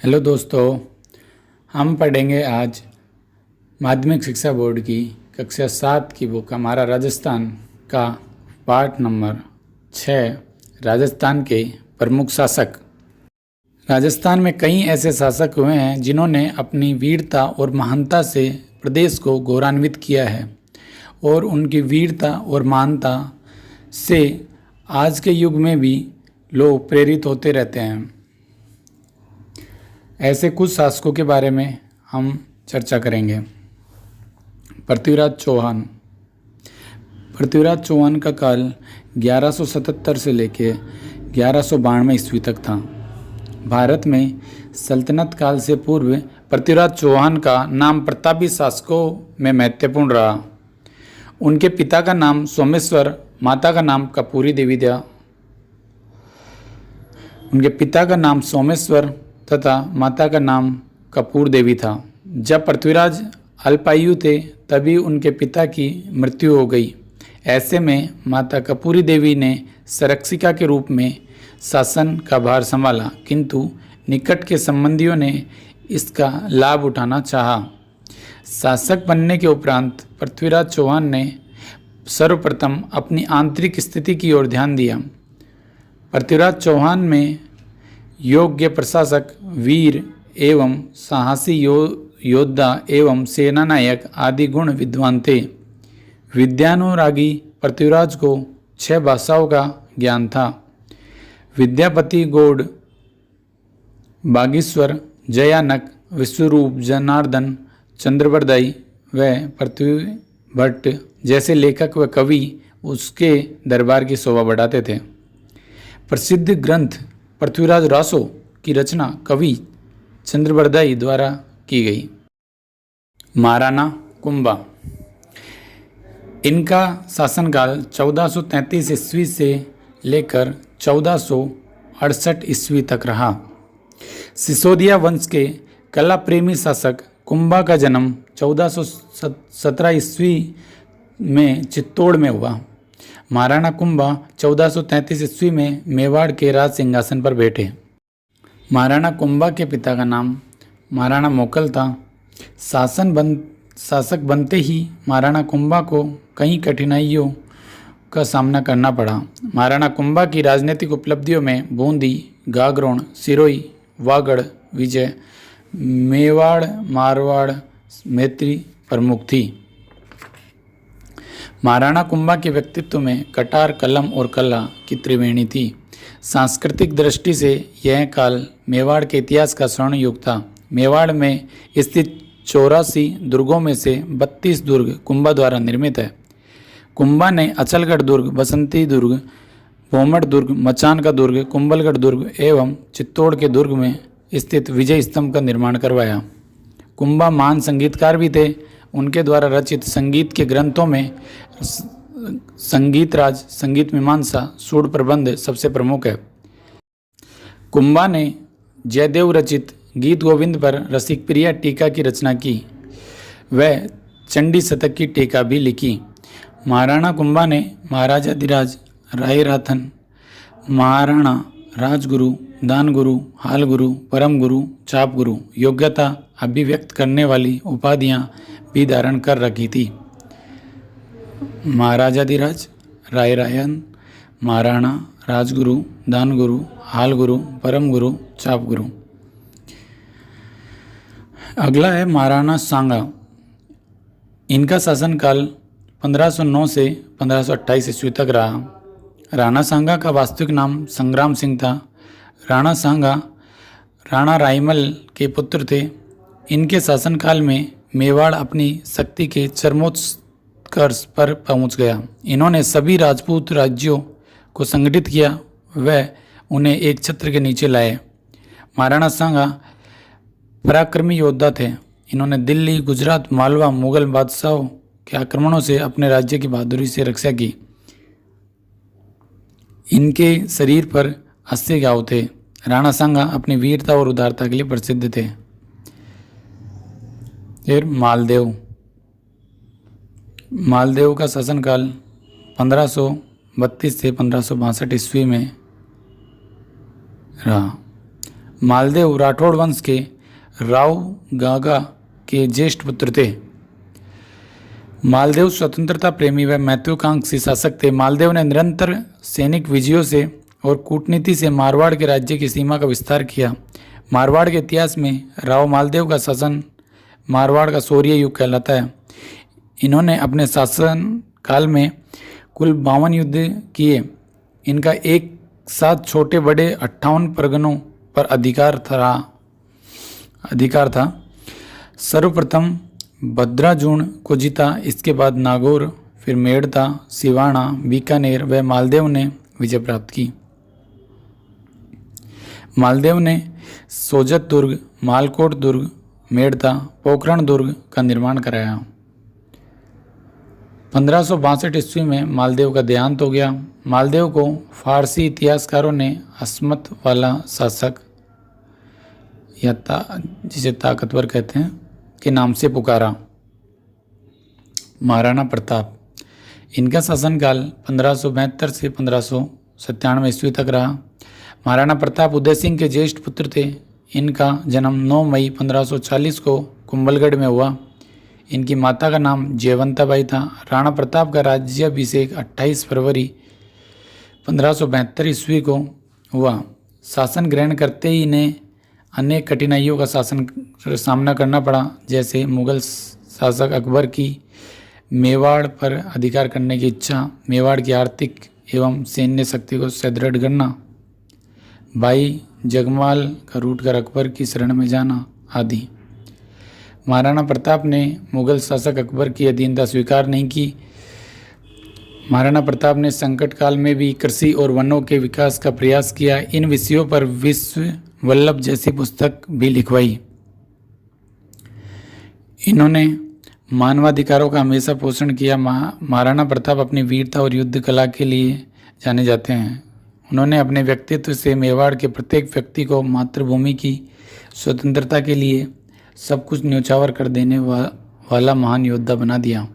Hello दोस्तों, हम पढ़ेंगे आज माध्यमिक शिक्षा बोर्ड की कक्षा 7 की बुक हमारा राजस्थान का पाठ नंबर 6 राजस्थान के प्रमुख शासक। राजस्थान में कई ऐसे शासक हुए हैं जिन्होंने अपनी वीरता और महानता से प्रदेश को गौरवान्वित किया है और उनकी वीरता और महानता से आज के युग में भी लोग प्रेरित होते रहते हैं। ऐसे कुछ शासकों के बारे में हम चर्चा करेंगे। पृथ्वीराज चौहान। पृथ्वीराज चौहान का काल 1177 से लेकर 1192 ईस्वी तक था। भारत में सल्तनत काल से पूर्व पृथ्वीराज चौहान का नाम प्रतापी शासकों में महत्वपूर्ण रहा। उनके पिता का नाम सोमेश्वर, माता का नाम कपूरी देवी था। उनके पिता का नाम सोमेश्वर तथा माता का नाम कपूर देवी था। जब पृथ्वीराज अल्पायु थे तभी उनके पिता की मृत्यु हो गई। ऐसे में माता कपूरी देवी ने संरक्षिका के रूप में शासन का भार संभाला, किंतु निकट के संबंधियों ने इसका लाभ उठाना चाहा। शासक बनने के उपरांत पृथ्वीराज चौहान ने सर्वप्रथम अपनी आंतरिक स्थिति की ओर ध्यान दिया। पृथ्वीराज चौहान में योग्य प्रशासक, वीर एवं साहसी योद्धा एवं सेनानायक आदि गुण विद्वान थे। विद्यानुरागी पृथ्वीराज को 6 भाषाओं का ज्ञान था। विद्यापति, गौड़, बागीश्वर, जयानक, विश्वरूप, जनार्दन, चंद्रबरदाई व पृथ्वी भट्ट जैसे लेखक व कवि उसके दरबार की शोभा बढ़ाते थे। प्रसिद्ध ग्रंथ पृथ्वीराज रासो की रचना कवि चंद्रबरदाई द्वारा की गई। महाराणा कुंभा। इनका शासनकाल 1433 ईस्वी से लेकर 1468 ईस्वी तक रहा। सिसोदिया वंश के कला प्रेमी शासक कुंभा का जन्म 1417 ईस्वी में चित्तौड़ में हुआ। महाराणा कुंभा 1433 ईस्वी में मेवाड़ के राज सिंहासन पर बैठे। महाराणा कुंभा के पिता का नाम महाराणा मोकल था। शासक बनते ही महाराणा कुंभा को कई कठिनाइयों का सामना करना पड़ा। महाराणा कुंभा की राजनीतिक उपलब्धियों में बूंदी, गागरोन, सिरोही, वागड़, विजय, मेवाड़, मारवाड़, मैत्री प्रमुख थी। महाराणा कुंभा के व्यक्तित्व में कटार, कलम और कला की त्रिवेणी थी। सांस्कृतिक दृष्टि से यह काल मेवाड़ के इतिहास का स्वर्ण युग था। मेवाड़ में स्थित 84 दुर्गों में से 32 दुर्ग कुंभा द्वारा निर्मित है। कुंभा ने अचलगढ़ दुर्ग, बसंती दुर्ग, भोमड़ दुर्ग, मचान का दुर्ग, कुंभलगढ़ दुर्ग एवं चित्तौड़ के दुर्ग में स्थित विजय स्तंभ का निर्माण करवाया। कुंभा महान संगीतकार भी थे। उनके द्वारा रचित संगीत के ग्रंथों में संगीत राज, संगीत मीमांसा, सूड प्रबंध सबसे प्रमुख है। कुंभा ने जयदेव रचित गीत गोविंद पर रसिक प्रिया टीका की रचना की। वह चंडी शतक की टीका भी लिखी। महाराणा कुंभा ने महाराजाधिराज, रायराथन, महाराणा, राजगुरु, दानगुरु, हालगुरु, परम गुरु, चाप गुरु योग्यता अभिव्यक्त करने वाली उपाधियां भी धारण कर रखी थी। महाराजाधिराज, रायरायन, महाराणा, राजगुरु, दानगुरु, हालगुरु, परम गुरु, चाप गुरु। अगला है महाराणा सांगा। इनका शासनकाल 1509 से 1528 ईस्वी तक रहा। राणा सांगा का वास्तविक नाम संग्राम सिंह था। राणा सांगा राणा रायमल के पुत्र थे। इनके शासनकाल में मेवाड़ अपनी शक्ति के चरमोत्कर्ष पर पहुंच गया। इन्होंने सभी राजपूत राज्यों को संगठित किया व उन्हें एक छत्र के नीचे लाए। महाराणा सांगा पराक्रमी योद्धा थे। इन्होंने दिल्ली, गुजरात, मालवा मुगल बादशाहों के आक्रमणों से अपने राज्य की बहादुरी से रक्षा की। इनके शरीर पर 80 घाव थे। राणा सांगा अपनी वीरता और उदारता के लिए प्रसिद्ध थे। फिर मालदेव का शासनकाल 1532 से 1562 ईस्वी में रहा। मालदेव राठौड़ वंश के राव गागा के ज्येष्ठ पुत्र थे। मालदेव स्वतंत्रता प्रेमी व महत्वाकांक्षी शासक थे। मालदेव ने निरंतर सैनिक विजयों से और कूटनीति से मारवाड़ के राज्य की सीमा का विस्तार किया। मारवाड़ के इतिहास में राव मालदेव का शासन मारवाड़ का शौर्य युग कहलाता है। इन्होंने अपने शासन काल में कुल 52 युद्ध किए। इनका एक साथ छोटे बड़े 58 परगनों पर अधिकार था। सर्वप्रथम भद्राजुण को जीता, इसके बाद नागौर, फिर मेड़ता, सिवाना, बीकानेर व मालदेव ने विजय प्राप्त की। मालदेव ने सोजत दुर्ग, मालकोट दुर्ग, मेड़ता, पोखरण दुर्ग का निर्माण कराया। 1562 ईस्वी में मालदेव का देहांत हो गया। मालदेव को फारसी इतिहासकारों ने अस्मत वाला शासक या जिसे ताकतवर कहते हैं के नाम से पुकारा। महाराणा प्रताप, इनका शासनकाल 1572 से 1597 ईस्वी तक रहा। महाराणा प्रताप उदय सिंह के ज्येष्ठ पुत्र थे। इनका जन्म 9 मई 1540 को कुंभलगढ़ में हुआ। इनकी माता का नाम जयवंताबाई था। राणा प्रताप का राज्याभिषेक 28 फरवरी 1572 ईस्वी को हुआ। शासन ग्रहण करते ही इन्हें अनेक कठिनाइयों का सामना करना पड़ा, जैसे मुगल शासक अकबर की मेवाड़ पर अधिकार करने की इच्छा, मेवाड़ की आर्थिक एवं सैन्य शक्ति को सुदृढ़ करना, भाई जगमाल का रूठकर अकबर की शरण में जाना आदि। महाराणा प्रताप ने मुगल शासक अकबर की अधीनता स्वीकार नहीं की। महाराणा प्रताप ने संकट काल में भी कृषि और वनों के विकास का प्रयास किया। इन विषयों पर विश्व वल्लभ जैसी पुस्तक भी लिखवाई। इन्होंने मानवाधिकारों का हमेशा पोषण किया। महाराणा प्रताप अपनी वीरता और युद्ध कला के लिए जाने जाते हैं। उन्होंने अपने व्यक्तित्व से मेवाड़ के प्रत्येक व्यक्ति को मातृभूमि की स्वतंत्रता के लिए सब कुछ न्यौछावर कर देने वाला महान योद्धा बना दिया।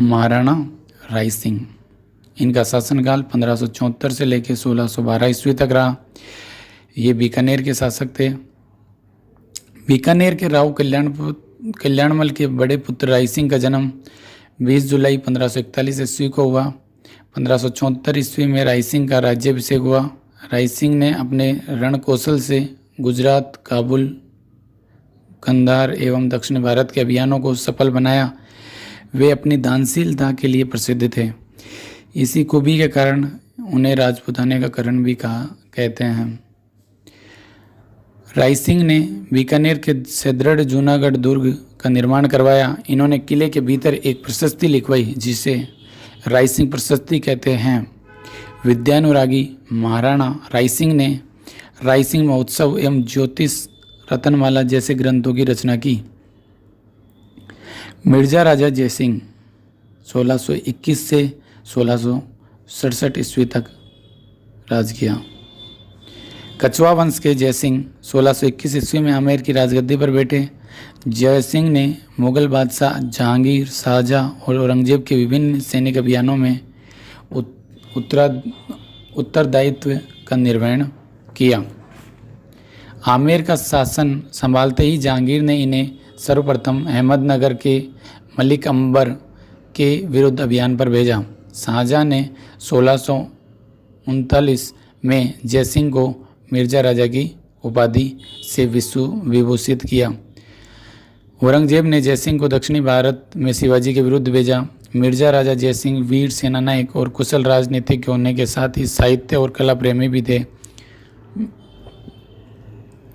महाराणा राय सिंह, इनका शासनकाल 1574 से लेकर 1612 ईस्वी तक रहा। ये बीकानेर के शासक थे। बीकानेर के राव कल्याणमल के बड़े पुत्र राय सिंह का जन्म 20 जुलाई 1541 ईस्वी को हुआ। 1574 ईस्वी में राय सिंह का राज्याभिषेक हुआ। राय सिंह ने अपने रण कौशल से गुजरात, काबुल, कंधार एवं दक्षिण भारत के अभियानों को सफल बनाया। वे अपनी दानशीलता के लिए प्रसिद्ध थे। इसी खूबी के कारण उन्हें राजपूताने का करण भी कहते हैं। राय सिंह ने बीकानेर के सुदृढ़ जूनागढ़ दुर्ग का निर्माण करवाया। इन्होंने किले के भीतर एक प्रशस्ति लिखवाई, जिसे राय सिंह प्रशस्ति कहते हैं। विद्यानुरागी महाराणा राय सिंह ने राय सिंह महोत्सव एवं ज्योतिष रतनमाला जैसे ग्रंथों की रचना की। मिर्जा राजा जयसिंह 1621 से 1667 ईस्वी तक राज किया। कछवा वंश के जयसिंह 1621 ईस्वी में आमेर की राजगद्दी पर बैठे। जयसिंह ने मुगल बादशाह जहांगीर, शाहजहां और औरंगजेब के विभिन्न सैनिक अभियानों में उत्तरदायित्व का निर्वहन किया। आमेर का शासन संभालते ही जहांगीर ने इन्हें सर्वप्रथम अहमदनगर के मलिक अंबर के विरुद्ध अभियान पर भेजा। शाहजहां ने 1639 में जयसिंह को मिर्जा राजा की उपाधि से विभूषित किया। औरंगजेब ने जयसिंह को दक्षिणी भारत में शिवाजी के विरुद्ध भेजा। मिर्जा राजा जयसिंह वीर सेनानायक और कुशल राजनीतिक होने के साथ ही साहित्य और कला प्रेमी भी थे।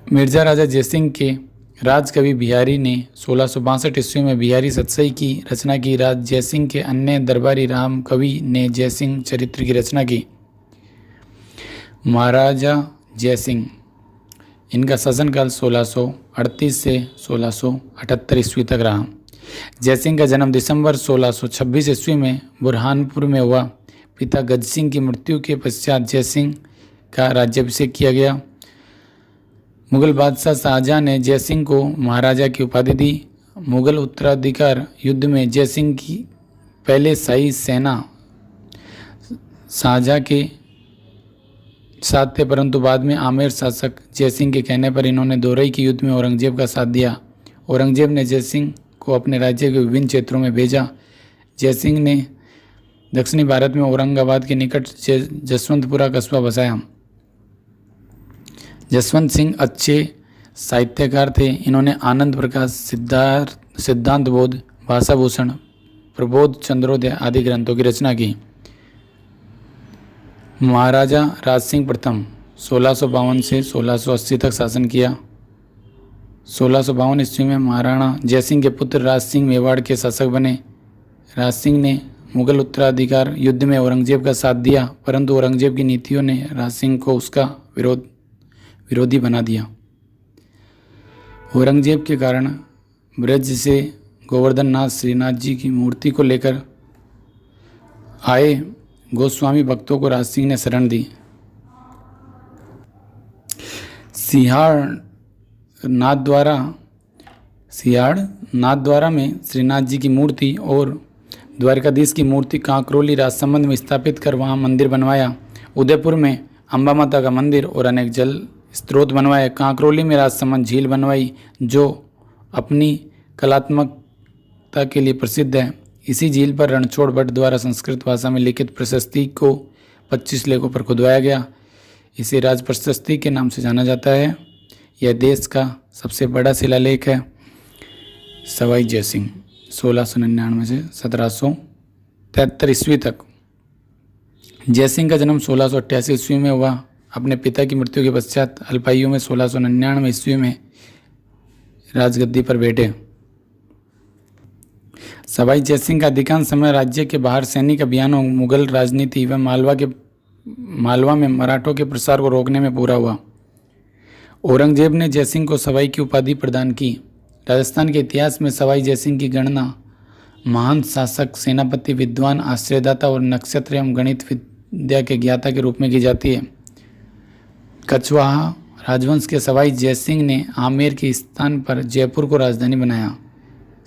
मिर्जा राजा जयसिंह के राजकवि बिहारी ने 1662 ईस्वी में बिहारी सतसई की रचना की। राज जयसिंह के अन्य दरबारी राम कवि ने जयसिंह चरित्र की रचना की। महाराजा जयसिंह, इनका शासनकाल 1638 से 1678 ईस्वी तक रहा। जयसिंह का जन्म दिसंबर 1626 ईस्वी में बुरहानपुर में हुआ। पिता गज सिंह की मृत्यु के पश्चात जयसिंह का राज्याभिषेक किया गया। मुगल बादशाह शाहजहां ने जयसिंह को महाराजा की उपाधि दी। मुगल उत्तराधिकार युद्ध में जयसिंह की पहले शाही सेना शाहजहां के साथ थे, परंतु बाद में आमेर शासक जयसिंह के कहने पर इन्होंने दोरई के युद्ध में औरंगजेब का साथ दिया। औरंगजेब ने जयसिंह को अपने राज्य के विभिन्न क्षेत्रों में भेजा। जयसिंह ने दक्षिणी भारत में औरंगाबाद के निकट जसवंतपुरा कस्बा बसाया। जसवंत सिंह अच्छे साहित्यकार थे। इन्होंने आनंद प्रकाश, सिद्धांत बोध, भाषा भूषण, प्रबोध चंद्रोदय आदि ग्रंथों की रचना की। महाराजा राज सिंह प्रथम 1652 से 1680 तक शासन किया। 1652 ईस्वी में महाराणा जयसिंह के पुत्र राज सिंह मेवाड़ के शासक बने। राज सिंह ने मुगल उत्तराधिकार युद्ध में औरंगजेब का साथ दिया, परंतु औरंगजेब की नीतियों ने राज सिंह को उसका विरोधी बना दिया। औरंगजेब के कारण ब्रज से गोवर्धन नाथ श्रीनाथ जी की मूर्ति को लेकर आए गोस्वामी भक्तों को राज सिंह ने शरण दी। सिहाड़ नाथद्वारा में श्रीनाथ जी की मूर्ति और द्वारकाधीश की मूर्ति कांकरोली राजसमंद में स्थापित कर वहाँ मंदिर बनवाया। उदयपुर में अम्बा माता का मंदिर और अनेक जल स्रोत बनवाए। कांकरोली में राजसमंद झील बनवाई जो अपनी कलात्मकता के लिए प्रसिद्ध है। इसी झील पर रणछोड़ भट्ट द्वारा संस्कृत भाषा में लिखित प्रशस्ति को 25 लेखों पर खुदवाया गया। इसे राज प्रशस्ति के नाम से जाना जाता है। यह देश का सबसे बड़ा शिलालेख है। सवाई जयसिंह 1699 से 1773 ईस्वी तक। जयसिंह का जन्म 1688 ईस्वी में हुआ। अपने पिता की मृत्यु के पश्चात अल्पायु में 1699 ईस्वी में राजगद्दी पर बैठे। सवाई जयसिंह का अधिकांश समय राज्य के बाहर सैनिक अभियानों, मुगल राजनीति व मालवा में मराठों के प्रसार को रोकने में पूरा हुआ। औरंगजेब ने जयसिंह को सवाई की उपाधि प्रदान की। राजस्थान के इतिहास में सवाई जयसिंह की गणना महान शासक, सेनापति, विद्वान, आश्रयदाता और नक्षत्र एवं गणित विद्या के ज्ञाता के रूप में की जाती है। कछवाहा राजवंश के सवाई जयसिंह ने आमेर के स्थान पर जयपुर को राजधानी बनाया।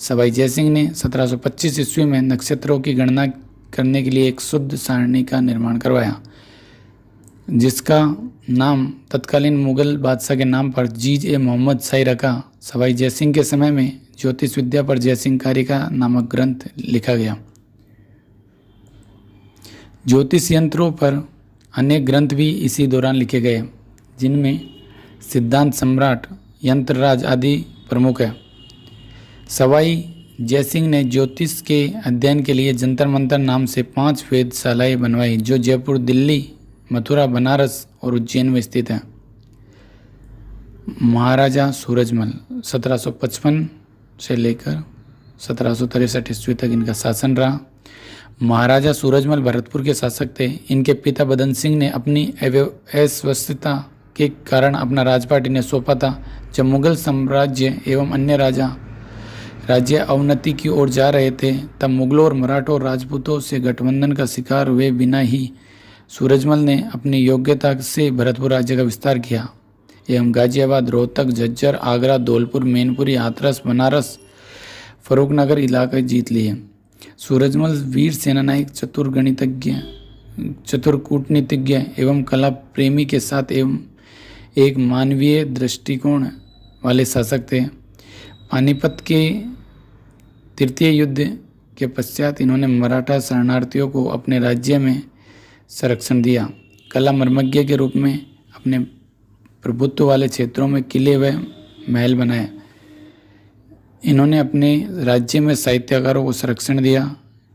सवाई जयसिंह ने 1725 ईस्वी में नक्षत्रों की गणना करने के लिए एक शुद्ध सारणी का निर्माण करवाया, जिसका नाम तत्कालीन मुगल बादशाह के नाम पर जीज ए मोहम्मद शाही रखा। सवाई जयसिंह के समय में ज्योतिष विद्या पर जयसिंह कारिका नामक ग्रंथ लिखा गया। ज्योतिष यंत्रों पर अनेक ग्रंथ भी इसी दौरान लिखे गए, जिनमें सिद्धांत सम्राट, यंत्रराज आदि प्रमुख है। सवाई जयसिंह ने ज्योतिष के अध्ययन के लिए जंतर मंतर नाम से 5 वेधशालाएं बनवाई, जो जयपुर, दिल्ली, मथुरा, बनारस और उज्जैन में स्थित है। महाराजा सूरजमल 1755 से लेकर 1763 ईस्वी तक इनका शासन रहा। महाराजा सूरजमल भरतपुर के शासक थे। इनके पिता बदन सिंह ने अपनी अस्वस्थता के कारण अपना राजपाट इन्हें सौंपा था। जब मुगल साम्राज्य एवं अन्य राज्य अवनति की ओर जा रहे थे, तब मुगलों और मराठों और राजपूतों से गठबंधन का शिकार हुए बिना ही सूरजमल ने अपनी योग्यता से भरतपुर राज्य का विस्तार किया एवं गाजियाबाद, रोहतक, झज्जर, आगरा, धौलपुर, मैनपुरी, हाथरस, बनारस, फरुखनगर इलाके जीत लिए। सूरजमल वीर सेनानायक, चतुर गणितज्ञ, चतुर कूटनीतिज्ञ एवं कला प्रेमी के साथ एवं एक मानवीय दृष्टिकोण वाले शासक थे। पानीपत के तृतीय युद्ध के पश्चात इन्होंने मराठा शरणार्थियों को अपने राज्य में संरक्षण दिया। कला मर्मज्ञ के रूप में अपने प्रभुत्व वाले क्षेत्रों में किले व महल बनाए। इन्होंने अपने राज्य में साहित्यकारों को संरक्षण दिया।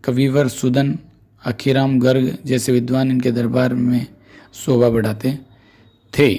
कविवर सुदन, अखीराम गर्ग जैसे विद्वान इनके दरबार में शोभा बढ़ाते थे।